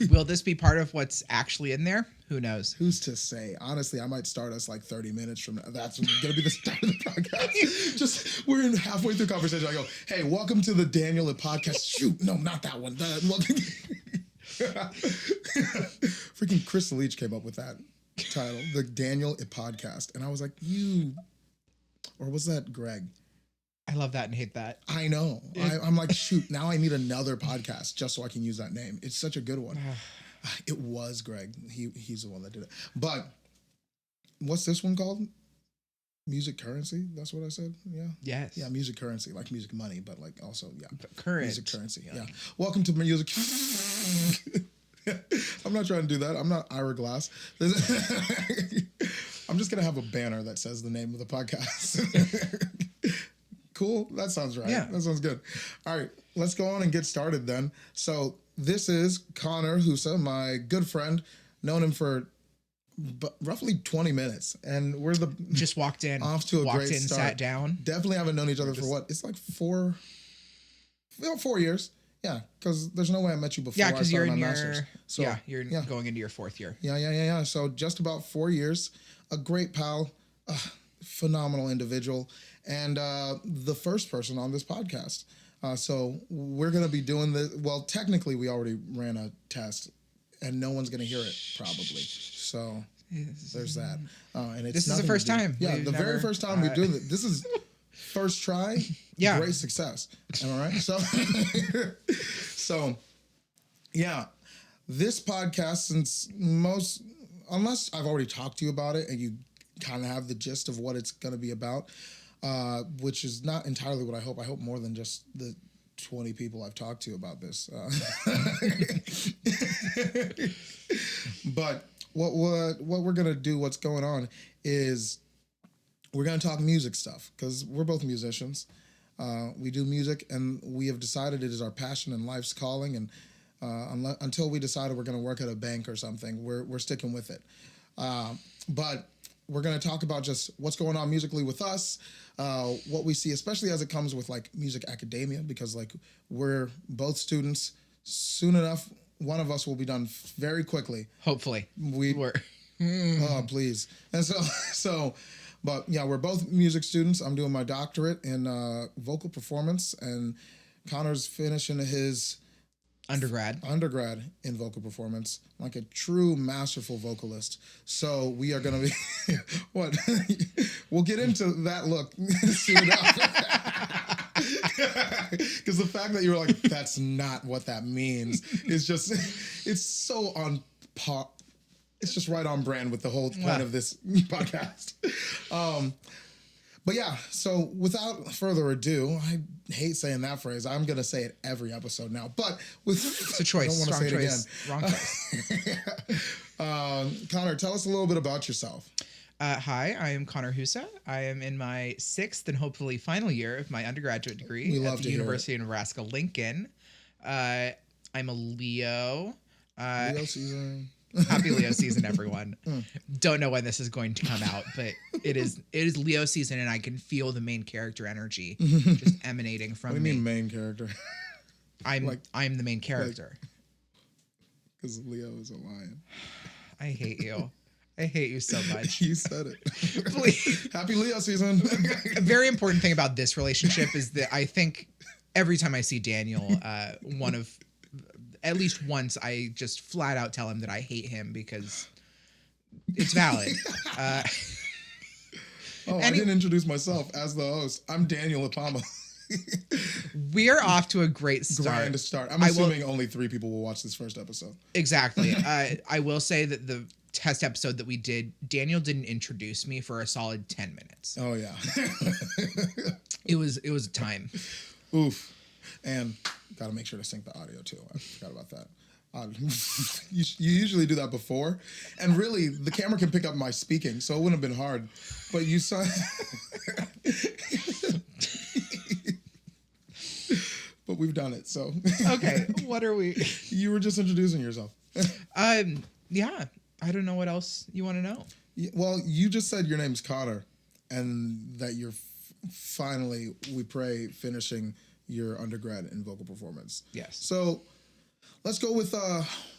Will this be part of what's actually in there? Who knows? Who's to say? Honestly, I might start us like 30 minutes from now. That's going to be the start of the podcast. Just, we're in halfway through conversation. I go, hey, welcome to the Daniel It podcast. Shoot, no, not that one. Freaking Chris Leach came up with that title, the Daniel It podcast. And I was like, or was that Greg? I love that and hate that. I know. I'm like, shoot, now I need another podcast just so I can use that name. It's such a good one. It was Greg. He's the one that did it. But what's this one called? Music currency? That's what I said? Yeah. Yes. Yeah, music currency. Like music money, but like also, yeah. Current. Music currency. Yeah. Welcome to music. I'm not trying to do that. I'm not Ira Glass. I'm just going to have a banner that says the name of the podcast. Cool. That sounds right. Yeah. That sounds good. All right. Let's go on and get started then. So this is Connor Husa, my good friend. Known him for roughly 20 minutes. And we're just walked in. Off to a walked great in, start. sat down. Definitely haven't known each other for what? It's like 4 years. Yeah, because there's no way I met you before. Yeah, because you're in your master's. So, you're going into your 4th year. Yeah. So just about 4 years. A great pal, phenomenal individual, and the first person on this podcast. So we're gonna be doing this. Well, technically, we already ran a test, and no one's gonna hear it probably. So there's that. And it's this is the first time. Yeah, the very first time we're doing it. This is first try. Yeah, great success. Am I right? So yeah, this podcast, unless I've already talked to you about it and you kind of have the gist of what it's going to be about, which is not entirely what I hope. I hope more than just the 20 people I've talked to about this. But what we're going to do, what's going on, is we're going to talk music stuff because we're both musicians. We do music, and we have decided it is our passion and life's calling. And until we decided we're going to work at a bank or something, we're sticking with it. But we're going to talk about just what's going on musically with us, what we see, especially as it comes with like music academia, because like we're both students. Soon enough, one of us will be done very quickly. Hopefully, Oh, please. And but yeah, we're both music students. I'm doing my doctorate in vocal performance, and Connor's finishing his undergrad in vocal performance, like a true masterful vocalist. So we are going to be what? We'll get into that look soon enough. Because the fact that you were like, that's not what that means, is just, it's so on par. It's just right on brand with the whole point of this podcast. But yeah, so without further ado, I hate saying that phrase. I'm going to say it every episode now. But it's a choice. I don't want to say choice. it again. Wrong choice. Connor, tell us a little bit about yourself. Hi, I am Connor Husa. I am in my 6th and hopefully final year of my undergraduate degree at the University of Nebraska-Lincoln. I'm a Leo. Leo season. Happy Leo season, everyone. Don't know when this is going to come out, but it is Leo season, and I can feel the main character energy just emanating from me. What do you mean main character? I'm the main character. Because Leo is a lion. I hate you. I hate you so much. You said it. Please. Happy Leo season. A very important thing about this relationship is that I think every time I see Daniel, at least once, I just flat out tell him that I hate him because it's valid. I didn't introduce myself as the host. I'm Daniel Apama. We're off to a great start. Grand start. I'm assuming only 3 people will watch this first episode. Exactly. I will say that the test episode that we did, Daniel didn't introduce me for a solid 10 minutes. Oh, yeah. It was time. Oof. And got to make sure to sync the audio too. I forgot about that. You usually do that before, and really the camera can pick up my speaking, so it wouldn't have been hard. But you saw, but we've done it. So okay, what are we? You were just introducing yourself. Yeah. I don't know what else you want to know. Well, you just said your name's Connor, and that you're finally, we pray, finishing your undergrad in vocal performance. Yes. So Let's go with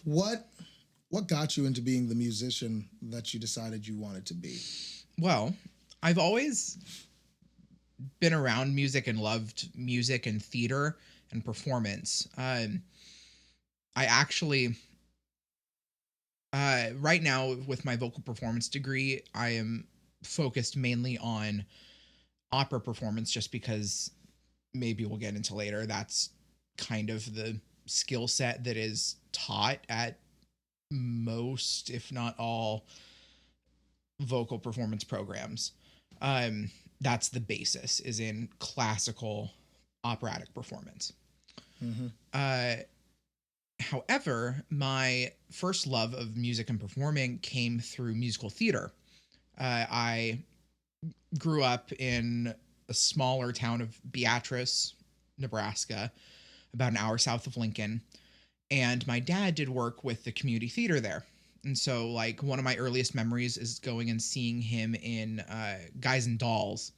what got you into being the musician that you decided you wanted to be? Well, I've always been around music and loved music and theater and performance. I actually, right now with my vocal performance degree, I am focused mainly on opera performance just because maybe we'll get into later. That's kind of the skill set that is taught at most, if not all, vocal performance programs. Um, that's the basis is in classical operatic performance. Mm-hmm. However, my first love of music and performing came through musical theater. I grew up in a smaller town of Beatrice, Nebraska, about an hour south of Lincoln. And my dad did work with the community theater there. And so, like, one of my earliest memories is going and seeing him in Guys and Dolls,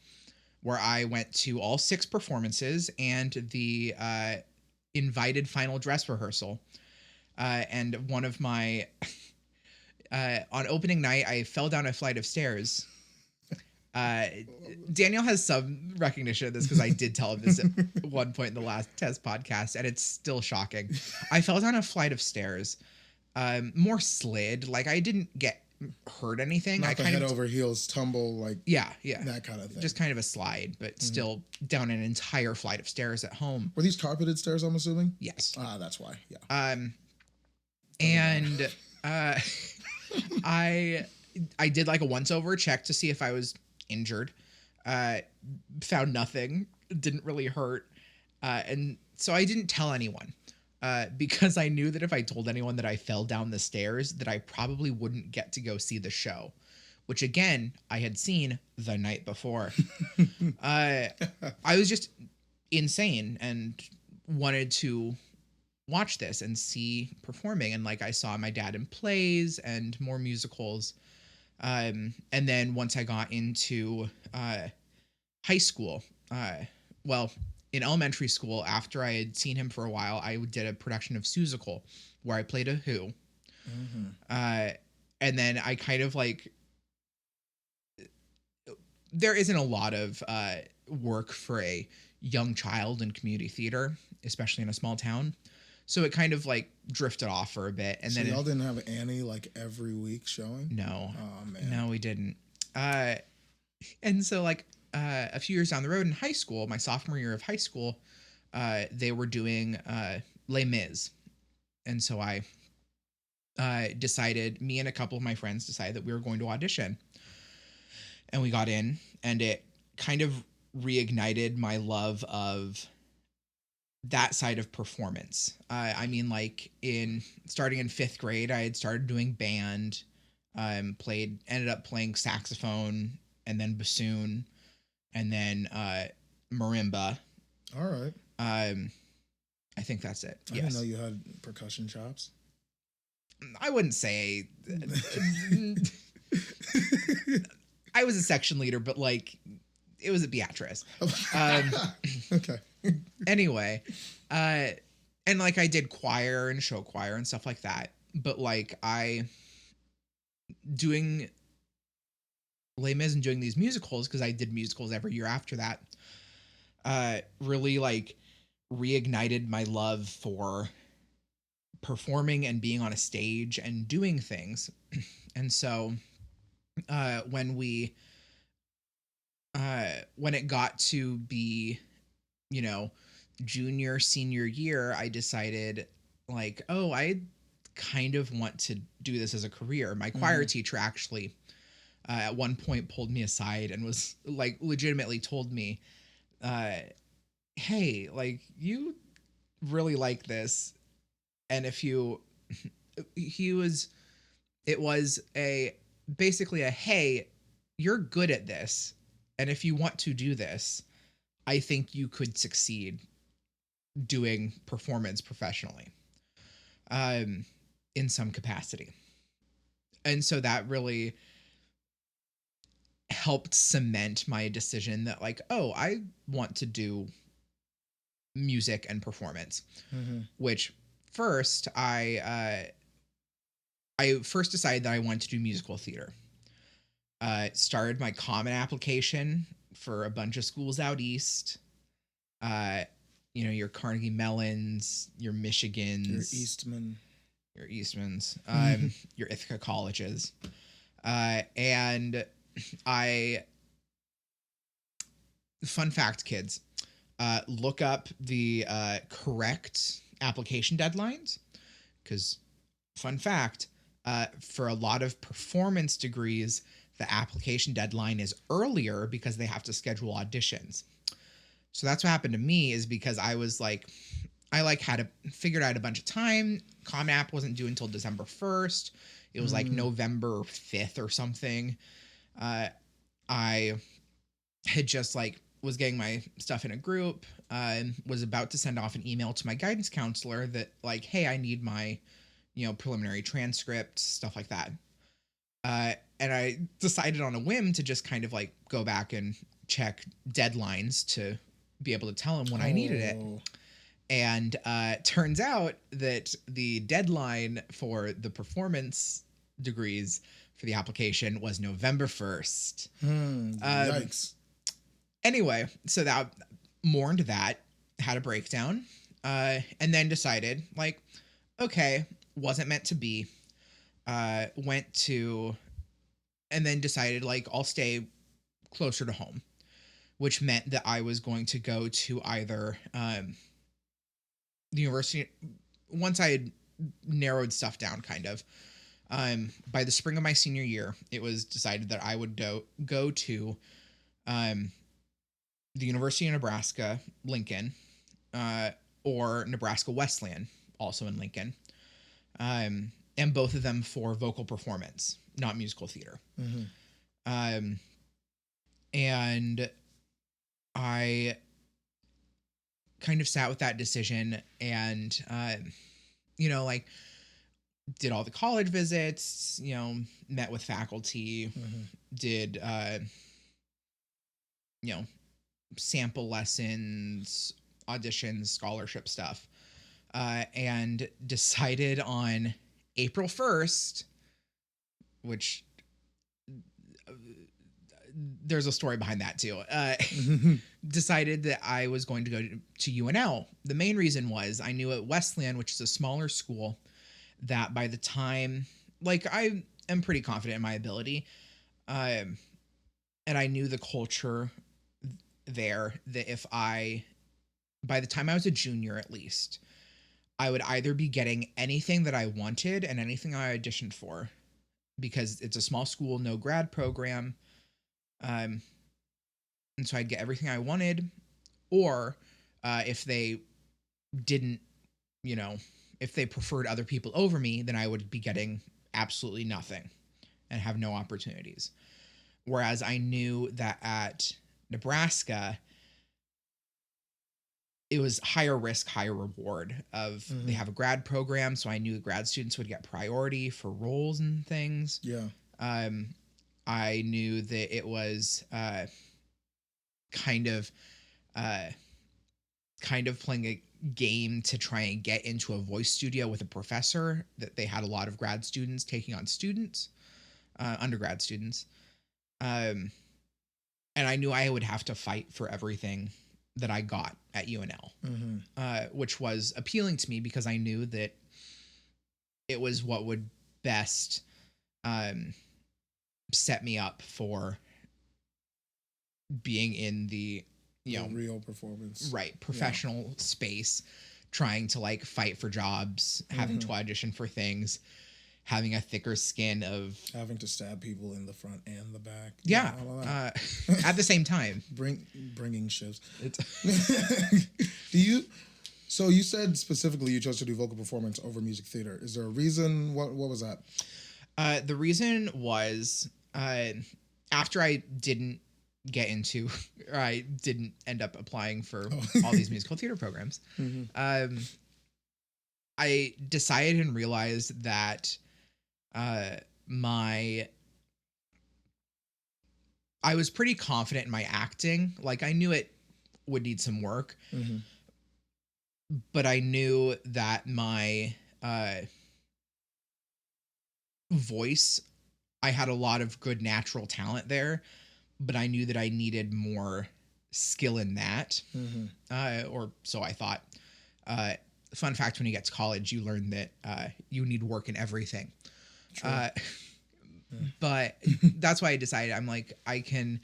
where I went to all 6 performances and the invited final dress rehearsal. And one of my, on opening night, I fell down a flight of stairs. Daniel has some recognition of this because I did tell him this at one point in the last test podcast, and it's still shocking. I fell down a flight of stairs, more slid. Like I didn't get hurt anything. Not I the kind head of over heels tumble, like yeah, that kind of thing. just kind of a slide, but still down an entire flight of stairs at home. Were these carpeted stairs? I'm assuming. Yes. Ah, that's why. Yeah. And I did like a once over check to see if I was injured. Found nothing. Didn't really hurt. And so I didn't tell anyone. Because I knew that if I told anyone that I fell down the stairs, that I probably wouldn't get to go see the show, which again, I had seen the night before. I was just insane and wanted to watch this and see performing. And like I saw my dad in plays and more musicals. And then once I got into high school, well, in elementary school, after I had seen him for a while, I did a production of Seussical where I played a Who. Mm-hmm. And then I kind of like, there isn't a lot of work for a young child in community theater, especially in a small town. So it kind of like drifted off for a bit. And so then y'all didn't have Annie like every week showing? No. Oh, man. No, we didn't. And so like, a few years down the road in high school, my sophomore year of high school, they were doing Les Mis. And so I decided, me and a couple of my friends decided that we were going to audition. And we got in, and it kind of reignited my love of that side of performance. I mean, like starting in 5th grade, I had started doing band, ended up playing saxophone and then bassoon. And then marimba. All right. I think that's it. I didn't know you had percussion chops. I wouldn't say. I was a section leader, but like it was at Beatrice. Okay. Anyway, and like I did choir and show choir and stuff like that. But like doing Les Mis and doing these musicals, because I did musicals every year after that, really like reignited my love for performing and being on a stage and doing things. And so when it got to be, junior, senior year, I decided like, oh, I kind of want to do this as a career. My choir teacher actually at one point pulled me aside and was like legitimately told me, hey, like you really like this. And if you, it was basically a, hey, you're good at this. And if you want to do this, I think you could succeed doing performance professionally, in some capacity. And so that really helped cement my decision that like, oh, I want to do music and performance, which first, I first decided that I wanted to do musical theater. Started my common application for a bunch of schools out east. Uh, your Carnegie Mellons, your Michigans, your Eastmans, your Ithaca colleges. And I, fun fact, kids, look up the correct application deadlines, because, fun fact, for a lot of performance degrees, the application deadline is earlier because they have to schedule auditions. So that's what happened to me, is because I was like, I like had figured out a bunch of time. Common App wasn't due until December 1st. It was like November 5th or something. I had just like was getting my stuff in a group, was about to send off an email to my guidance counselor that like, hey, I need my, preliminary transcript, stuff like that. And I decided on a whim to just kind of like go back and check deadlines to be able to tell him when I needed it. And turns out that the deadline for the performance degrees for the application was November 1st. Yikes. Anyway, so that mourned that, had a breakdown, and then decided, like, okay, wasn't meant to be. Went to, and then decided, like, I'll stay closer to home, which meant that I was going to go to either the university. Once I had narrowed stuff down, kind of, by the spring of my senior year, it was decided that I would go to the University of Nebraska, Lincoln, or Nebraska Wesleyan, also in Lincoln, and both of them for vocal performance, not musical theater. And I kind of sat with that decision and, like, did all the college visits, met with faculty, did, sample lessons, auditions, scholarship stuff, and decided on April 1st, which there's a story behind that too. Decided that I was going to go to UNL. The main reason was I knew at Wesleyan, which is a smaller school, that by the time, like, I am pretty confident in my ability, and I knew the culture there, that if by the time I was a junior at least, I would either be getting anything that I wanted and anything I auditioned for, because it's a small school, no grad program, and so I'd get everything I wanted, or if they didn't, if they preferred other people over me, then I would be getting absolutely nothing and have no opportunities. Whereas I knew that at Nebraska, it was higher risk, higher reward of they have a grad program. So I knew the grad students would get priority for roles and things. Yeah. I knew that it was kind of playing a game to try and get into a voice studio with a professor, that they had a lot of grad students taking on students, undergrad students. And I knew I would have to fight for everything that I got at UNL, which was appealing to me because I knew that it was what would best set me up for being in the real performance, right, professional space, trying to like fight for jobs, having to audition for things, having a thicker skin of having to stab people in the front and the back. At the same time, bringing shifts. So you said specifically you chose to do vocal performance over music theater. Is there a reason? What was that? The reason was after I didn't get into, or I didn't end up applying for all these musical theater programs. I decided and realized that I was pretty confident in my acting. Like, I knew it would need some work, but I knew that my voice, I had a lot of good natural talent there, but I knew that I needed more skill in that, Mm-hmm. or so I thought. Uh, Fun fact: when you get to college, you learn that you need work in everything. True. Uh, but that's why I decided I'm like I can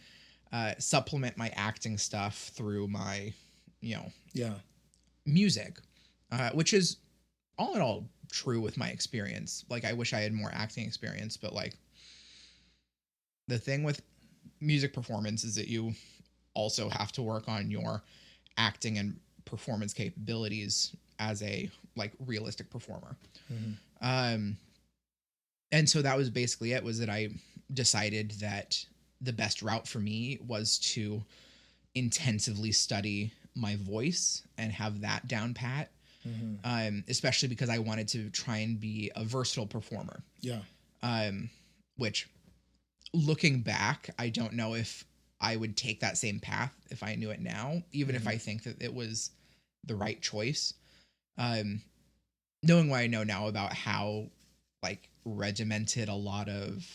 supplement my acting stuff through my, you know, Yeah. music, which is all in all true with my experience. Like I wish I had more acting experience, but like the thing with music performance is that you also have to work on your acting and performance capabilities as a like realistic performer. Mm-hmm. Um, and so that was basically it. Was that I decided that the best route for me was to intensively study my voice and have that down pat. Mm-hmm. Especially because I wanted to try and be a versatile performer. Yeah. Um, which looking back, I don't know if I would take that same path if I knew it now, even if Mm-hmm. I think that it was the right choice. Um, Knowing what I know now about how like regimented a lot of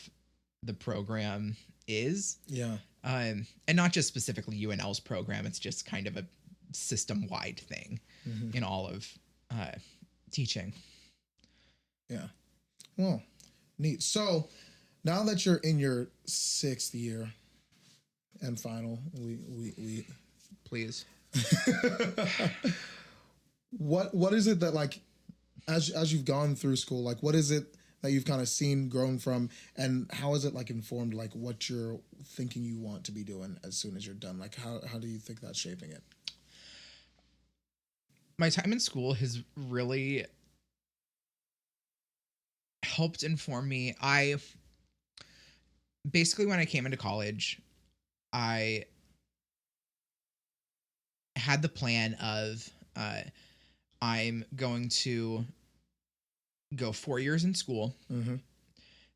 the program is, Yeah. and not just specifically UNL's program, it's just kind of a system wide thing Mm-hmm. in all of uh, teaching. Yeah. Well, neat. So now that you're in your 6th year and final, we Please. what is it that like as you've gone through school, like what is it that you've kind of seen grown from, and how is it like informed like what you're thinking you want to be doing as soon as you're done? Like how do you think that's shaping it? My time in school has really helped inform me. I basically, when I came into college, I had the plan of I'm going to go 4 years in school Mm-hmm.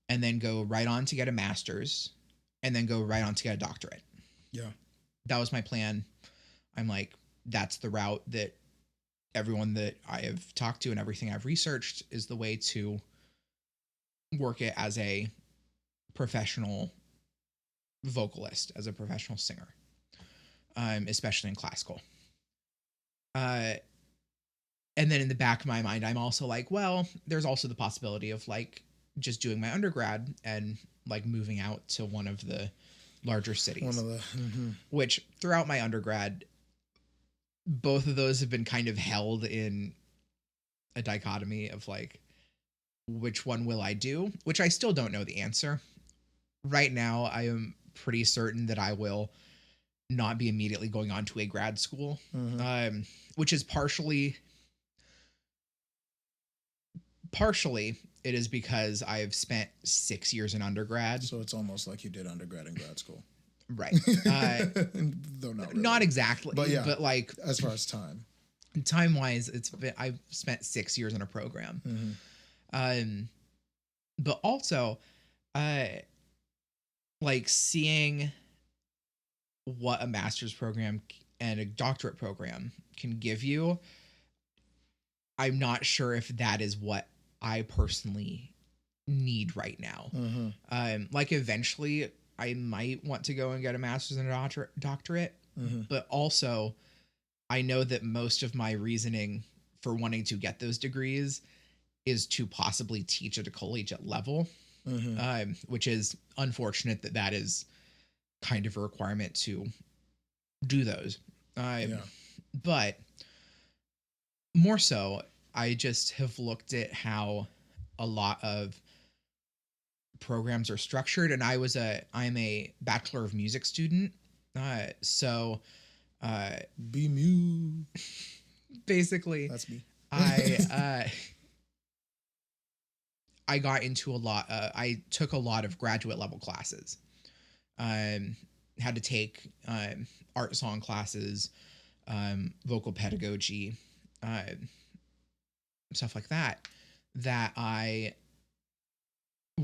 and then go right on to get a master's and then go right on to get a doctorate. Yeah. That was my plan. I'm like, that's the route that everyone that I have talked to and everything I've researched is the way to work it as a professional vocalist, as a professional singer, especially in classical. Uh, and then in the back of my mind, I'm also like, well, there's also the possibility of like just doing my undergrad and like moving out to one of the larger One cities, of the mm-hmm. which throughout my undergrad, both of those have been kind of held in a dichotomy of like, which one will I do? Which I still don't know the answer. Right now, I am pretty certain that I will not be immediately going on to a grad school, Mm-hmm. which is partially it is because I've spent 6 years in undergrad. So it's almost like you did undergrad and grad school. Right. Though not really. Not exactly, But yeah, but like as far as time. time wise, I've spent 6 years in a program. Mm-hmm. Um, but also, uh, like seeing what a master's program and a doctorate program can give you, I'm not sure if that is what I personally need right now. Mm-hmm. Like eventually I might want to go and get a master's and a doctorate, Mm-hmm. but also I know that most of my reasoning for wanting to get those degrees is to possibly teach at a collegiate level, Mm-hmm. which is unfortunate that that is kind of a requirement to do those. Yeah. But more so, I just have looked at how a lot of programs are structured, and I'm a Bachelor of Music student. So uh, Be mu. basically, That's me. I I got into a lot. I took a lot of graduate level classes. Um, Had to take art song classes, vocal pedagogy, uh, stuff like that. That I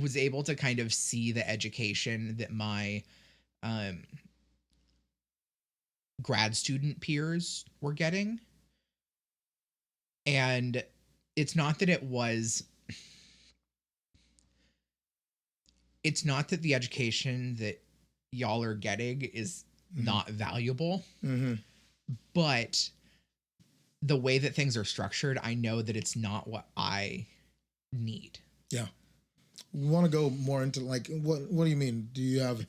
was able to kind of see the education that my um, grad student peers were getting, And it's not that it's not that the education that y'all are getting is not valuable, but the way that things are structured, I know that it's not what I need. Yeah. We want to go more into like, what do you mean? Do you have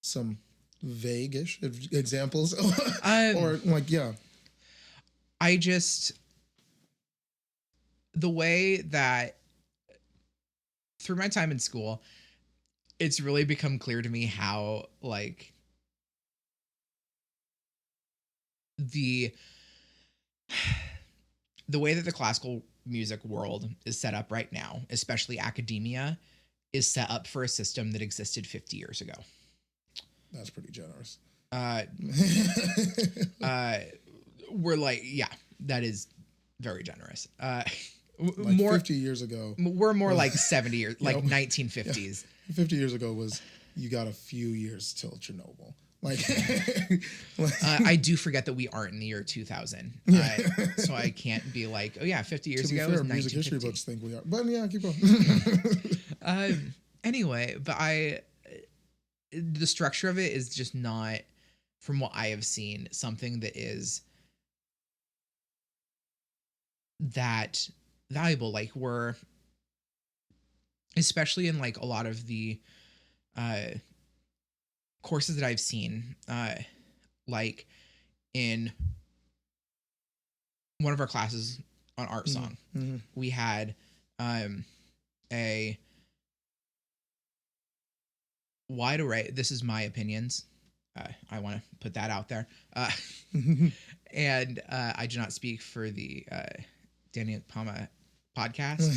some vague-ish examples? Or like, yeah. I just, the way that through my time in school, it's really become clear to me how like the way that the classical music world is set up right now, especially academia, is set up for a system that existed 50 years ago. That's pretty generous. We're like, yeah, that is very generous. Like more 50 years ago. We're more like 70 years, like 1950s. Yeah, 50 years ago was, you got a few years till Chernobyl. Like, I do forget that we aren't in the year 2000. So I can't be like, oh yeah, 50 years ago was 1950. Music history books think we are. But yeah, keep going. Anyway, but the structure of it is just not, from what I have seen, something that is that valuable. Like, we're, especially in like a lot of the courses that I've seen, like in one of our classes on art song, we had a wide array. This is my opinions. I want to put that out there. And I do not speak for the Danny Palma podcast.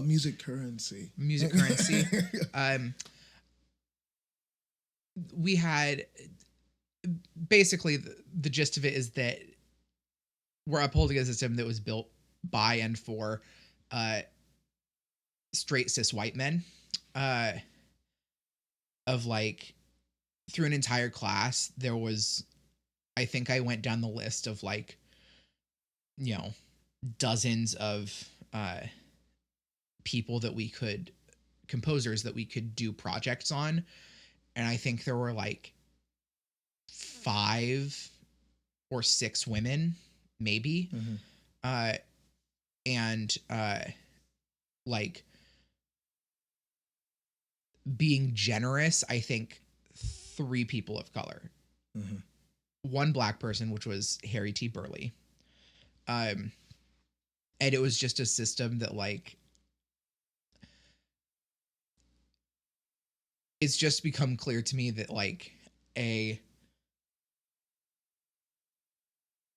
Music currency. Music currency. We had basically the gist of it is that we're upholding a system that was built by and for straight cis white men. Of like, through an entire class, there was, I think I went down the list of like, you know, dozens of people that we could, composers that we could do projects on. And I think there were like 5 or 6 women, maybe. And like, being generous, I think 3 people of color. 1 black person, which was Harry T. Burley. And it was just a system that like, it's just become clear to me that like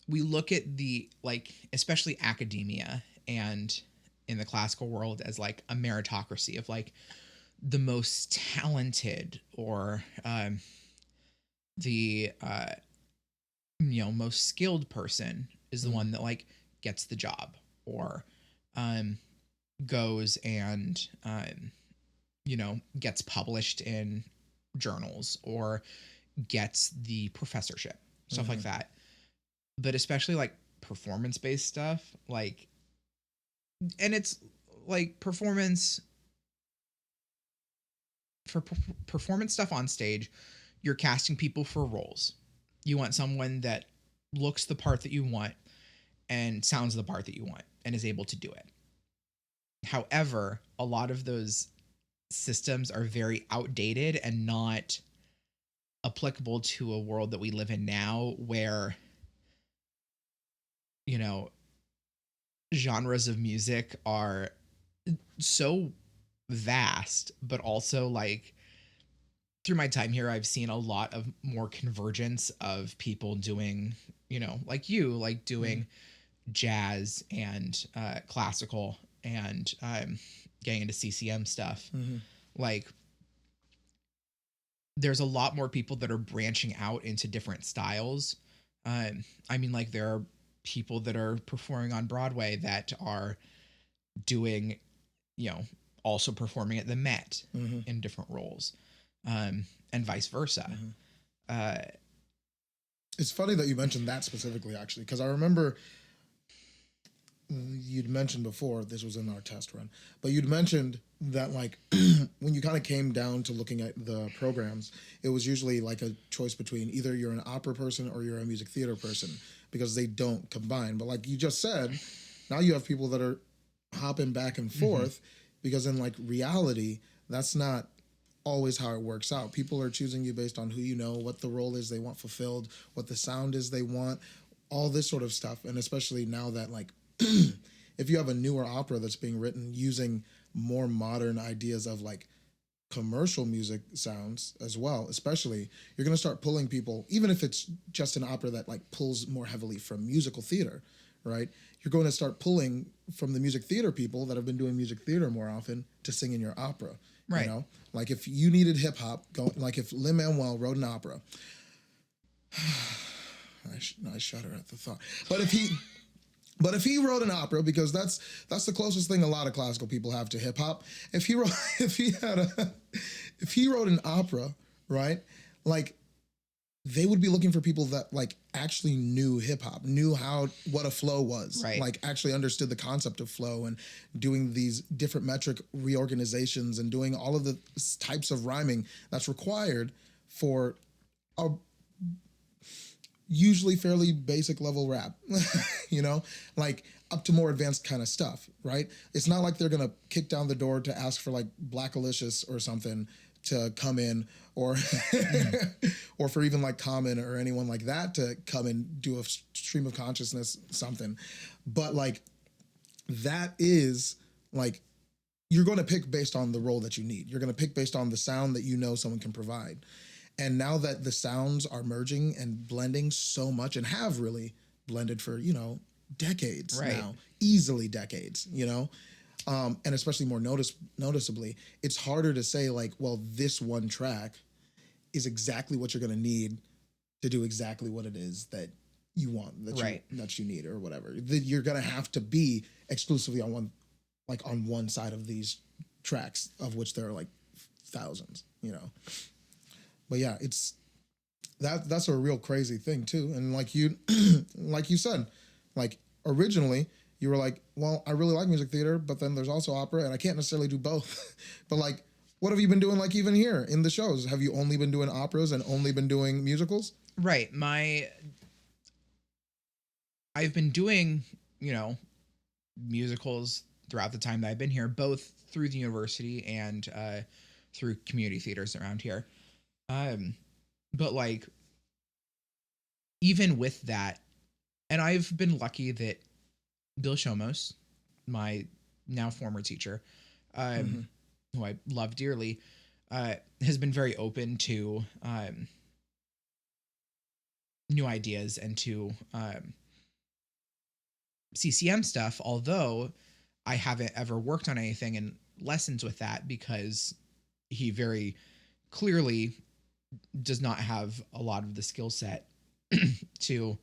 we look at the, like, especially academia and in the classical world as like a meritocracy of like the most talented or the you know, most skilled person is the one that like gets the job or goes and you know, gets published in journals or gets the professorship, stuff like that. But especially like performance-based stuff, like, and it's like performance for performance stuff on stage, you're casting people for roles. You want someone that looks the part that you want and sounds the part that you want and is able to do it. However, a lot of those systems are very outdated and not applicable to a world that we live in now, where, you know, genres of music are so vast, but also like, through my time here, I've seen a lot of more convergence of people doing, you know, like you, like doing jazz and classical and getting into CCM stuff. Like, there's a lot more people that are branching out into different styles. I mean, like, there are people that are performing on Broadway that are doing, you know, also performing at the Met in different roles, and vice versa. It's funny that you mentioned that specifically, actually, because I remember you'd mentioned before, this was in our test run, but you'd mentioned that like when you kind of came down to looking at the programs, it was usually like a choice between either you're an opera person or you're a music theater person because they don't combine. But like you just said, now you have people that are hopping back and forth because in like reality, that's not always how it works out. People are choosing you based on who you know, what the role is they want fulfilled, what the sound is they want, all this sort of stuff. And especially now that like if you have a newer opera that's being written using more modern ideas of like commercial music sounds as well, especially, you're going to start pulling people, even if it's just an opera that like pulls more heavily from musical theater, right? You're going to start pulling from the music theater people that have been doing music theater more often to sing in your opera. Right. You know, like if you needed hip hop, like if Lin-Manuel wrote an opera, I shudder at the thought. But if he wrote an opera, because that's the closest thing a lot of classical people have to hip hop. If he wrote an opera, right? Like they would be looking for people that like actually knew hip hop, knew what a flow was, right. Like actually understood the concept of flow and doing these different metric reorganizations and doing all of the types of rhyming that's required for a usually fairly basic level rap, you know, like up to more advanced kind of stuff, right? It's not like they're gonna kick down the door to ask for like Black Alicious or something to come in, or or for even like Common or anyone like that to come and do a stream of consciousness something. But like that is like you're going to pick based on the role that you need. You're going to pick based on the sound that you know someone can provide. And now that the sounds are merging and blending so much and have really blended for, you know, decades now, easily decades, you know, and especially more noticeably, it's harder to say like, well, this one track is exactly what you're going to need to do exactly what it is that you want, that you need or whatever. You're going to have to be exclusively on one side of these tracks, of which there are like thousands, you know. But yeah, that's a real crazy thing too. And like you said, like originally you were like, well, I really like music theater, but then there's also opera and I can't necessarily do both. But like, what have you been doing like even here in the shows? Have you only been doing operas and only been doing musicals? Right. I've been doing, you know, musicals throughout the time that I've been here, both through the university and through community theaters around here. But like, even with that, and I've been lucky that Bill Shomos, my now former teacher, who I love dearly, has been very open to new ideas and to CCM stuff, although I haven't ever worked on anything in lessons with that because he very clearly does not have a lot of the skill set to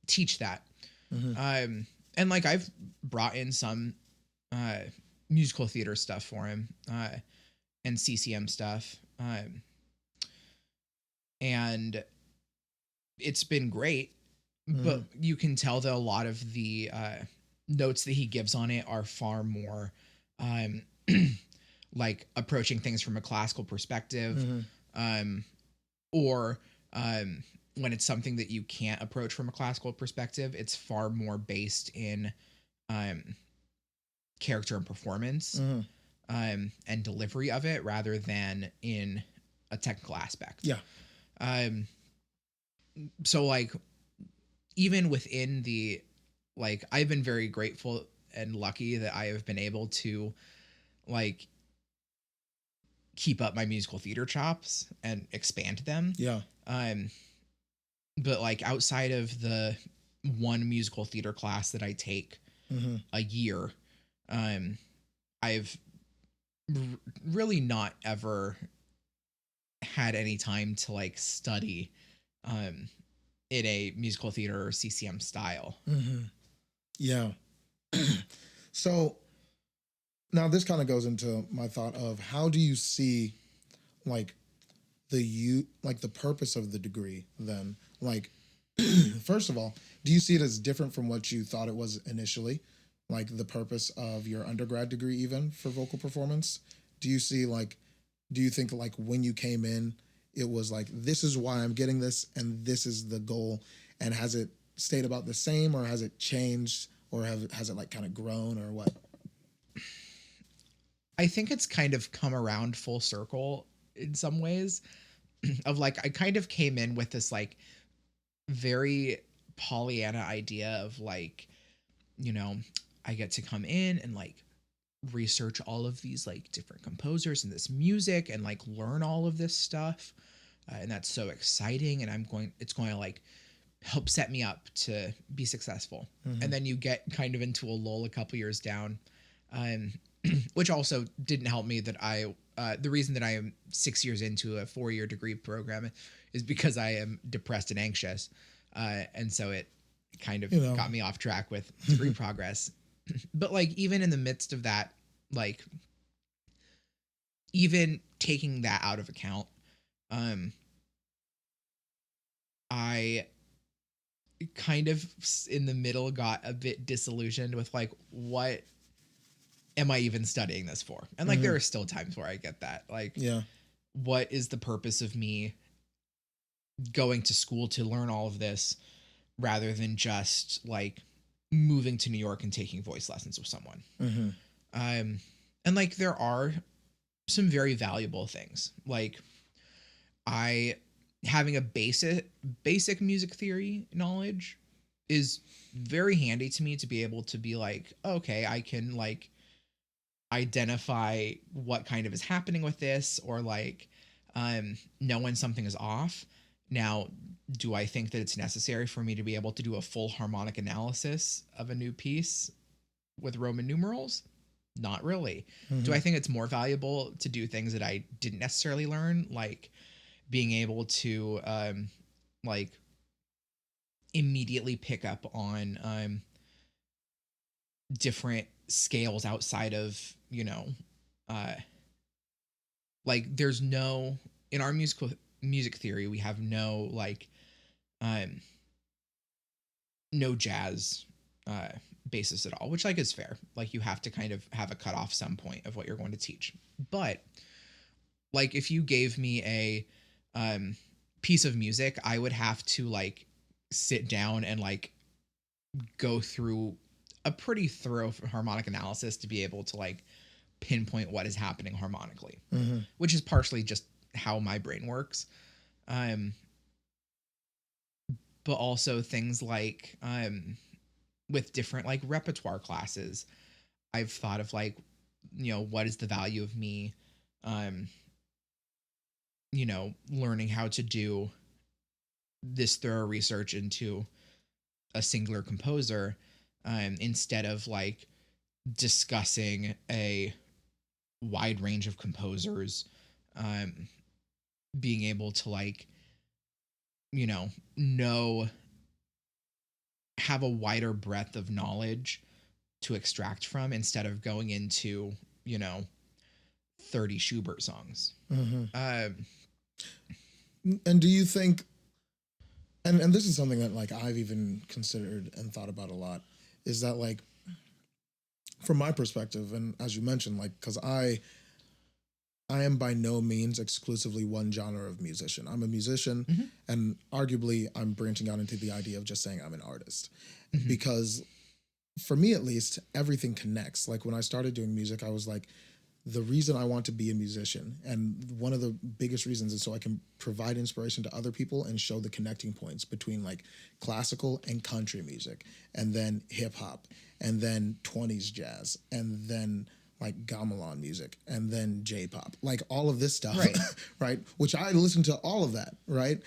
teach that. And like I've brought in some musical theater stuff for him and CCM stuff. And it's been great, but you can tell that a lot of the notes that he gives on it are far more like approaching things from a classical perspective, or when it's something that you can't approach from a classical perspective, it's far more based in character and performance and delivery of it rather than in a technical aspect. Yeah. So like even within the, like, I've been very grateful and lucky that I have been able to like keep up my musical theater chops and expand them. Yeah. But like outside of the one musical theater class that I take a year, I've really not ever had any time to like study in a musical theater or CCM style. Yeah. So now this kind of goes into my thought of how do you see like the purpose of the degree then? Like First of all, do you see it as different from what you thought it was initially? Like the purpose of your undergrad degree, even for vocal performance? Do you see like, do you think like when you came in, it was like, this is why I'm getting this and this is the goal? And has it stayed about the same or has it changed or has it like kind of grown or what? I think it's kind of come around full circle in some ways of like I kind of came in with this like very Pollyanna idea of like, you know, I get to come in and like research all of these like different composers and this music and like learn all of this stuff. And that's so exciting. And it's going to like help set me up to be successful. Mm-hmm. And then you get kind of into a lull a couple years down. Um, which also didn't help me that the reason that I am 6 years into a 4-year degree program is because I am depressed and anxious. And so it kind of got me off track with degree progress. But like, even in the midst of that, like even taking that out of account, I kind of in the middle got a bit disillusioned with like, what am I even studying this for? And like, there are still times where I get that. Like, what is the purpose of me going to school to learn all of this rather than just like moving to New York and taking voice lessons with someone? And like, there are some very valuable things. Like, I having a basic music theory knowledge is very handy to me to be able to be like, okay, I can like identify what kind of is happening with this or like know when something is off. Now, do I think that it's necessary for me to be able to do a full harmonic analysis of a new piece with Roman numerals? Not really. Do I think it's more valuable to do things that I didn't necessarily learn, like being able to like immediately pick up on different scales outside of, uh like there's no, in our music theory we have no like um no jazz basis at all, which like is fair. Like, you have to kind of have a cutoff some point of what you're going to teach. But like, if you gave me a piece of music, I would have to like sit down and like go through a pretty thorough harmonic analysis to be able to like pinpoint what is happening harmonically, which is partially just how my brain works. But also things like with different like repertoire classes, I've thought of like, what is the value of me learning how to do this thorough research into a singular composer, instead of like discussing a wide range of composers, being able to like, know, have a wider breadth of knowledge to extract from instead of going into, 30 Schubert songs. And do you think, and this is something that like I've even considered and thought about a lot, is that like from my perspective, and as you mentioned, like because I am by no means exclusively one genre of musician. I'm a musician, and arguably I'm branching out into the idea of just saying I'm an artist, because for me at least everything connects. Like when I started doing music, I was like, the reason I want to be a musician, and one of the biggest reasons is so I can provide inspiration to other people and show the connecting points between like classical and country music, and then hip hop, and then 20s jazz, and then like gamelan music, and then J-pop, like all of this stuff, Right? Right? Which I listen to all of that, right?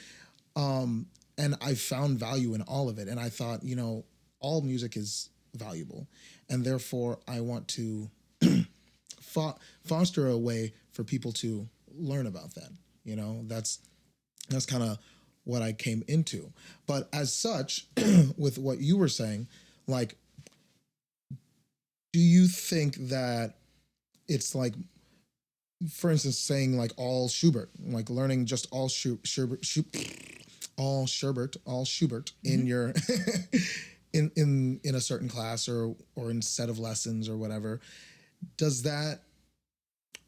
And I found value in all of it, and I thought, all music is valuable, and therefore I want to foster a way for people to learn about that. That's kind of what I came into. But as such, with what you were saying, like, do you think that it's like, for instance, saying like all Schubert, like learning just all Schubert, all Schubert in your in a certain class or in set of lessons or whatever, does that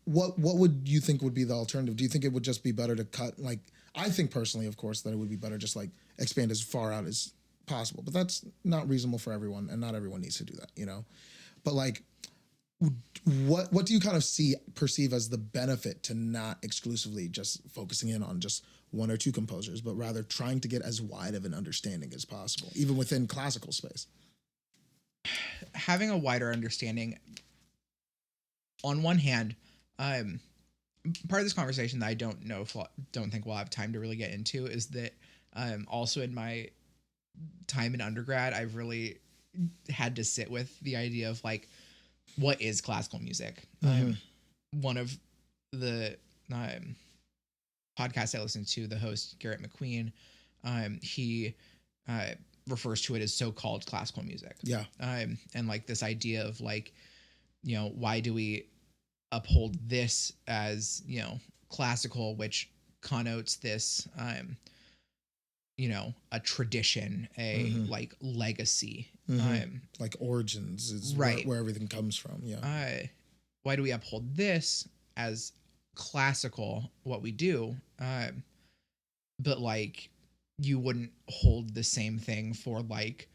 what would you think would be the alternative? Do you think it would just be better to cut, like, I think personally, of course, that it would be better just like expand as far out as possible, but that's not reasonable for everyone, and not everyone needs to do that, you know. But like, what do you kind of perceive as the benefit to not exclusively just focusing in on just one or two composers, but rather trying to get as wide of an understanding as possible, even within classical space? Having a wider understanding, on one hand, part of this conversation that I don't think we'll have time to really get into is that also in my time in undergrad, I've really had to sit with the idea of like, what is classical music? One of the podcasts I listened to, the host Garrett McQueen, he refers to it as so-called classical music. Yeah. And like this idea of like, you know, why do we uphold this as, you know, classical, which connotes this, you know, a tradition, a like legacy, like origins is right, where everything comes from. Yeah. Why do we uphold this as classical, what we do, but like you wouldn't hold the same thing for like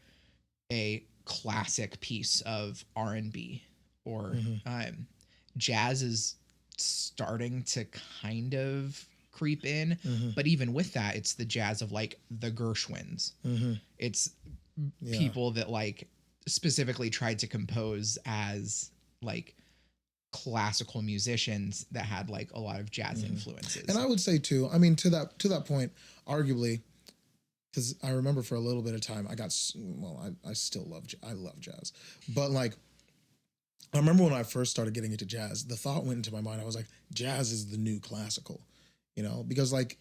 a classic piece of R&B or jazz is starting to kind of creep in, but even with that, it's the jazz of like the Gershwins. It's people that like specifically tried to compose as like classical musicians that had like a lot of jazz influences. And I would say too, I mean, to that point, arguably, because I remember for a little bit of time, I still love jazz, but like, I remember when I first started getting into jazz, the thought went into my mind. I was like, jazz is the new classical, you know, because like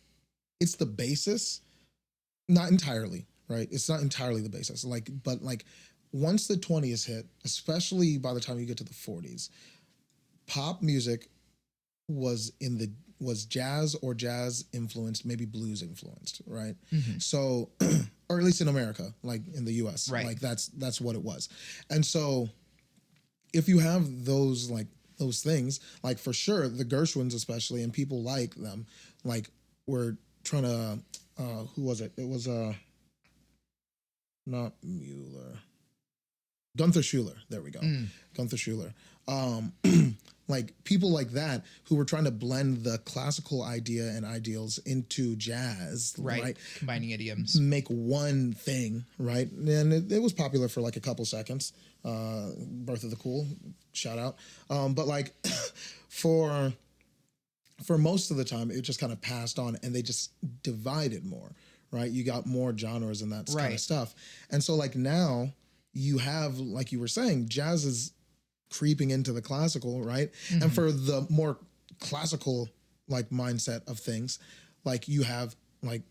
it's the basis, not entirely, right? It's not entirely the basis, like, but like once the 20s hit, especially by the time you get to the 40s, pop music was jazz or jazz influenced, maybe blues influenced, right? So, or at least in America, like in the US, right? Like that's what it was. And so if you have those things, like for sure the Gershwins especially, and people like them, like were trying to who was it? It was not Mueller. Gunther Schuller. There we go. Gunther Schuller. Like people like that who were trying to blend the classical idea and ideals into jazz, right? Combining idioms. Make one thing, right? And it was popular for like a couple seconds. Birth of the Cool, shout out. But like for most of the time, it just kind of passed on and they just divided more, right? You got more genres and that kind of stuff. And so like now you have, like you were saying, jazz is creeping into the classical, right? And for the more classical like mindset of things, like you have like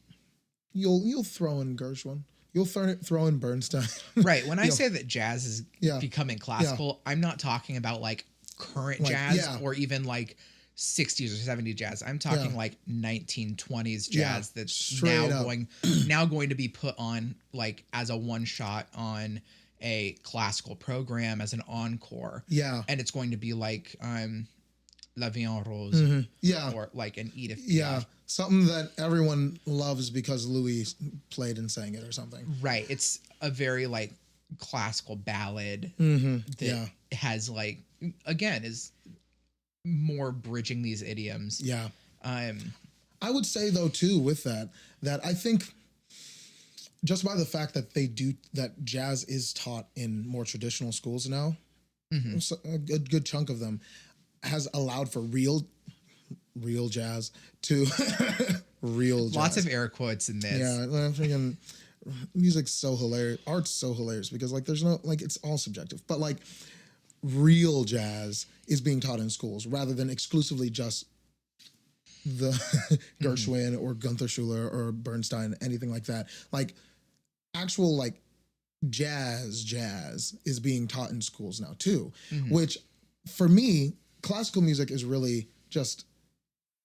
you'll throw in Gershwin, you'll throw in Bernstein. Right. When I say that jazz is becoming classical, I'm not talking about like current jazz or even like 60s or 70s jazz. I'm talking like 1920s jazz that's now going to be put on like as a one shot on a classical program as an encore. Yeah. And it's going to be like La Vie en Rose. Or like an Edith Piaf. Yeah. Something that everyone loves because Louis played and sang it or something. Right. It's a very like classical ballad that has like, again, is more bridging these idioms. Yeah. I would say though too with that I think just by the fact that jazz is taught in more traditional schools now, so a good chunk of them has allowed for real jazz to real jazz. Lots of air quotes in this. Yeah, I'm thinking music's so hilarious. Art's so hilarious because like there's no, like it's all subjective, but like real jazz is being taught in schools rather than exclusively just the Gershwin or Gunther Schuller or Bernstein, anything like that. Like actual like jazz is being taught in schools now too, which for me, classical music is really just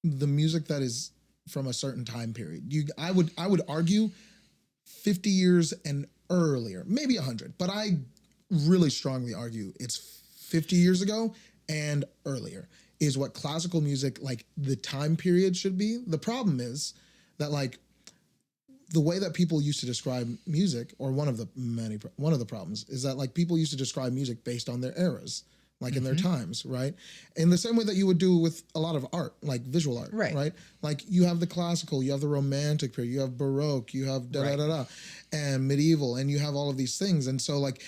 the music that is from a certain time period. I would argue 50 years and earlier, maybe 100, but I really strongly argue it's 50 years ago and earlier is what classical music, like the time period, should be. The problem is that, like, the way that people used to describe music, or one of the problems is that, like, people used to describe music based on their eras, like in their times, right? In the same way that you would do with a lot of art, like visual art, right? Like, you have the classical, you have the romantic period, you have Baroque, you have da da da da, and medieval, and you have all of these things. And so, like,